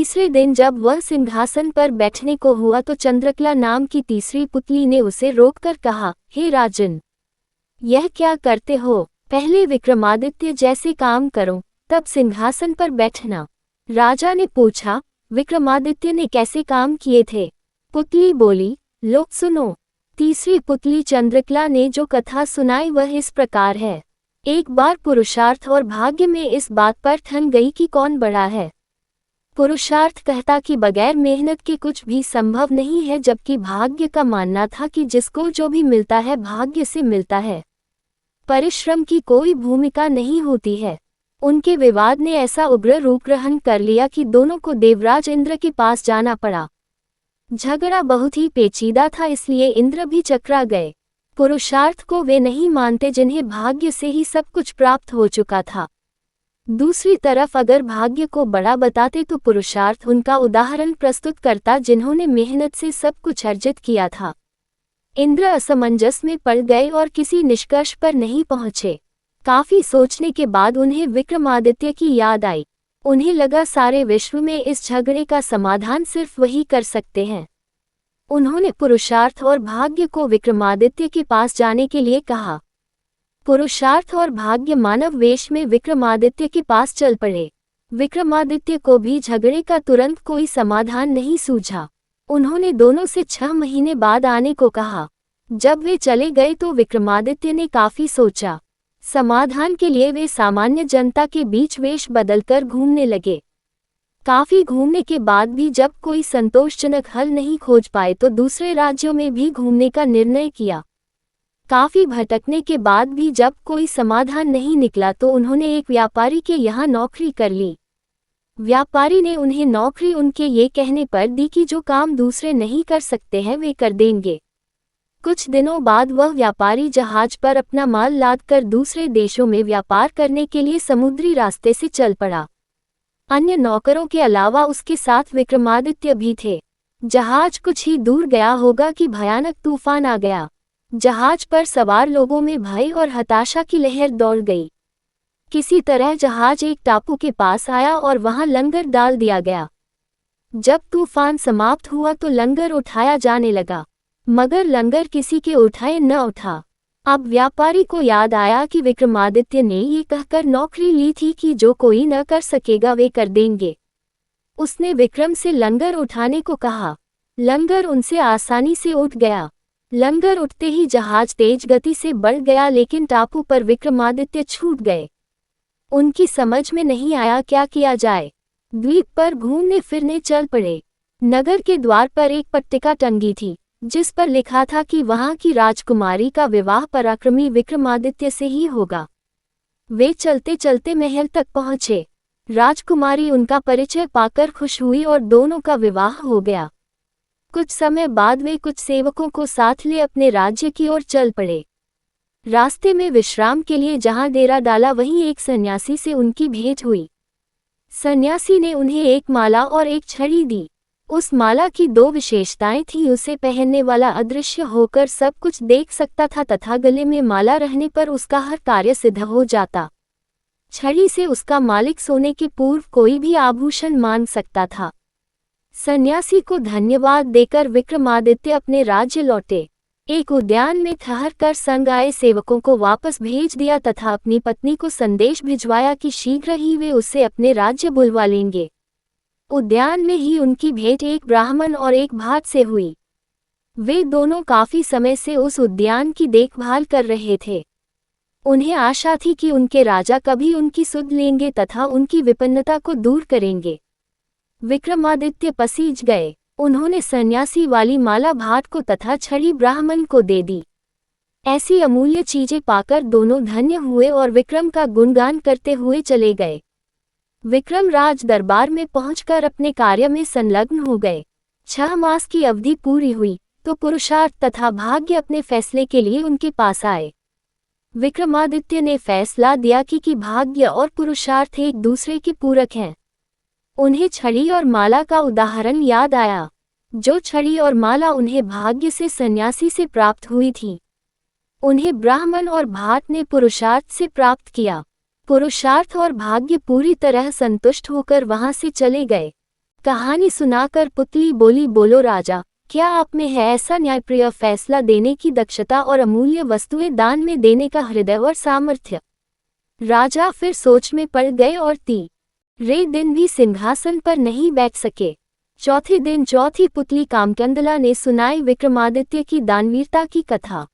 तीसरे दिन जब वह सिंहासन पर बैठने को हुआ तो चंद्रकला नाम की तीसरी पुतली ने उसे रोककर कहा, हे राजन, यह क्या करते हो? पहले विक्रमादित्य जैसे काम करो, तब सिंहासन पर बैठना। राजा ने पूछा, विक्रमादित्य ने कैसे काम किए थे? पुतली बोली, लो सुनो। तीसरी पुतली चंद्रकला ने जो कथा सुनाई वह इस प्रकार है। एक बार पुरुषार्थ और भाग्य में इस बात पर ठन गई कि कौन बड़ा है। पुरुषार्थ कहता कि बगैर मेहनत के कुछ भी संभव नहीं है, जबकि भाग्य का मानना था कि जिसको जो भी मिलता है भाग्य से मिलता है, परिश्रम की कोई भूमिका नहीं होती है। उनके विवाद ने ऐसा उग्र रूप ग्रहण कर लिया कि दोनों को देवराज इंद्र के पास जाना पड़ा। झगड़ा बहुत ही पेचीदा था, इसलिए इंद्र भी चकरा गए। पुरुषार्थ को वे नहीं मानते जिन्हें भाग्य से ही सब कुछ प्राप्त हो चुका था। दूसरी तरफ अगर भाग्य को बड़ा बताते तो पुरुषार्थ उनका उदाहरण प्रस्तुत करता जिन्होंने मेहनत से सब कुछ अर्जित किया था। इंद्र असमंजस में पड़ गए और किसी निष्कर्ष पर नहीं पहुंचे। काफी सोचने के बाद उन्हें विक्रमादित्य की याद आई। उन्हें लगा सारे विश्व में इस झगड़े का समाधान सिर्फ वही कर सकते हैं। उन्होंने पुरुषार्थ और भाग्य को विक्रमादित्य के पास जाने के लिए कहा। पुरुषार्थ और भाग्य मानव वेश में विक्रमादित्य के पास चल पड़े। विक्रमादित्य को भी झगड़े का तुरंत कोई समाधान नहीं सूझा। उन्होंने दोनों से 6 महीने बाद आने को कहा। जब वे चले गए तो विक्रमादित्य ने काफी सोचा। समाधान के लिए वे सामान्य जनता के बीच वेश बदलकर घूमने लगे। काफी घूमने के बाद भी जब कोई संतोषजनक हल नहीं खोज पाए तो दूसरे राज्यों में भी घूमने का निर्णय किया। काफी भटकने के बाद भी जब कोई समाधान नहीं निकला तो उन्होंने एक व्यापारी के यहाँ नौकरी कर ली। व्यापारी ने उन्हें नौकरी उनके ये कहने पर दी कि जो काम दूसरे नहीं कर सकते हैं वे कर देंगे। कुछ दिनों बाद वह व्यापारी जहाज पर अपना माल लादकर दूसरे देशों में व्यापार करने के लिए समुद्री रास्ते से चल पड़ा। अन्य नौकरों के अलावा उसके साथ विक्रमादित्य भी थे। जहाज कुछ ही दूर गया होगा कि भयानक तूफान आ गया। जहाज पर सवार लोगों में भय और हताशा की लहर दौड़ गई। किसी तरह जहाज एक टापू के पास आया और वहां लंगर डाल दिया गया। जब तूफान समाप्त हुआ तो लंगर उठाया जाने लगा, मगर लंगर किसी के उठाए न उठा। अब व्यापारी को याद आया कि विक्रमादित्य ने ये कहकर नौकरी ली थी कि जो कोई न कर सकेगा वे कर देंगे। उसने विक्रम से लंगर उठाने को कहा। लंगर उनसे आसानी से उठ गया। लंगर उठते ही जहाज तेज गति से बढ़ गया, लेकिन टापू पर विक्रमादित्य छूट गए। उनकी समझ में नहीं आया क्या किया जाए। द्वीप पर घूमने फिरने चल पड़े। नगर के द्वार पर एक पट्टिका टंगी थी जिस पर लिखा था कि वहां की राजकुमारी का विवाह पराक्रमी विक्रमादित्य से ही होगा। वे चलते चलते महल तक पहुंचे। राजकुमारी उनका परिचय पाकर खुश हुई और दोनों का विवाह हो गया। कुछ समय बाद वे कुछ सेवकों को साथ ले अपने राज्य की ओर चल पड़े। रास्ते में विश्राम के लिए जहां डेरा डाला वहीं एक सन्यासी से उनकी भेंट हुई। सन्यासी ने उन्हें एक माला और एक छड़ी दी। उस माला की 2 विशेषताएं थीं। उसे पहनने वाला अदृश्य होकर सब कुछ देख सकता था तथा गले में माला रहने पर उसका हर कार्य सिद्ध हो जाता। छड़ी से उसका मालिक सोने के पूर्व कोई भी आभूषण मांग सकता था। सन्यासी को धन्यवाद देकर विक्रमादित्य अपने राज्य लौटे। एक उद्यान में ठहरकर संग आए सेवकों को वापस भेज दिया तथा अपनी पत्नी को संदेश भिजवाया कि शीघ्र ही वे उसे अपने राज्य बुलवा लेंगे। उद्यान में ही उनकी भेंट एक ब्राह्मण और एक भाट से हुई। वे दोनों काफी समय से उस उद्यान की देखभाल कर रहे थे। उन्हें आशा थी कि उनके राजा कभी उनकी सुध लेंगे तथा उनकी विपन्नता को दूर करेंगे। विक्रमादित्य पसीज गए। उन्होंने सन्यासी वाली माला भाट को तथा छड़ी ब्राह्मण को दे दी। ऐसी अमूल्य चीजें पाकर दोनों धन्य हुए और विक्रम का गुणगान करते हुए चले गए। विक्रम राज दरबार में पहुंचकर अपने कार्य में संलग्न हो गए। 6 मास की अवधि पूरी हुई तो पुरुषार्थ तथा भाग्य अपने फैसले के लिए उनके पास आए। विक्रमादित्य ने फैसला दिया कि भाग्य और पुरुषार्थ एक दूसरे के पूरक हैं। उन्हें छड़ी और माला का उदाहरण याद आया। जो छड़ी और माला उन्हें भाग्य से सन्यासी से प्राप्त हुई थी, उन्हें ब्राह्मण और भाट ने पुरुषार्थ से प्राप्त किया। पुरुषार्थ और भाग्य पूरी तरह संतुष्ट होकर वहां से चले गए। कहानी सुनाकर पुतली बोली, बोलो राजा, क्या आप में है ऐसा न्यायप्रिय फैसला देने की दक्षता और अमूल्य वस्तुएं दान में देने का हृदय और सामर्थ्य। राजा फिर सोच में पड़ गए और 3 दिन भी सिंहासन पर नहीं बैठ सके। चौथे दिन चौथी पुतली कामकंदला ने सुनाई विक्रमादित्य की दानवीरता की कथा।